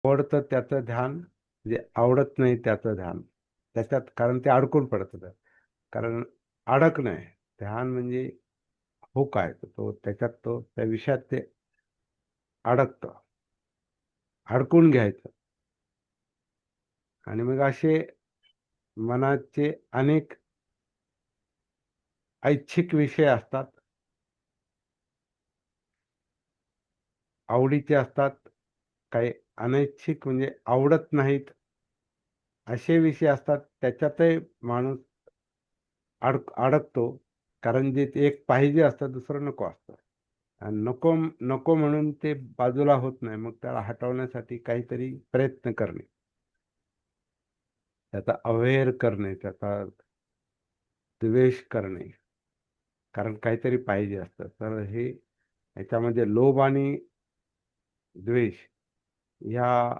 आवडतं त्याचं ध्यान, जे आवडत नाही त्याचं ध्यान. त्याच्यात कारण ते अडकून पडतं. कारण अडकणं आहे ध्यान म्हणजे. हो काय तो त्याच्यात त्या विषयात ते अडकतं, अडकून घ्यायचं. आणि मग असे मनाचे अनेक ऐच्छिक विषय असतात, आवडीचे असतात, काही अनैच्छिक म्हणजे आवडत नाहीत, असे विषय असतात. त्याच्यातही माणूस अडकतो. कारण जे ते एक पाहिजे असतं, दुसरं नको असतं. आणि नको नको म्हणून ते बाजूला होत नाही. मग त्याला हटवण्यासाठी काहीतरी प्रयत्न करणे, त्याचा अवेअर करणे, त्याचा द्वेष करणे. कारण काहीतरी पाहिजे असतं. तर हे याच्यामध्ये लोभ आणि द्वेष ह्या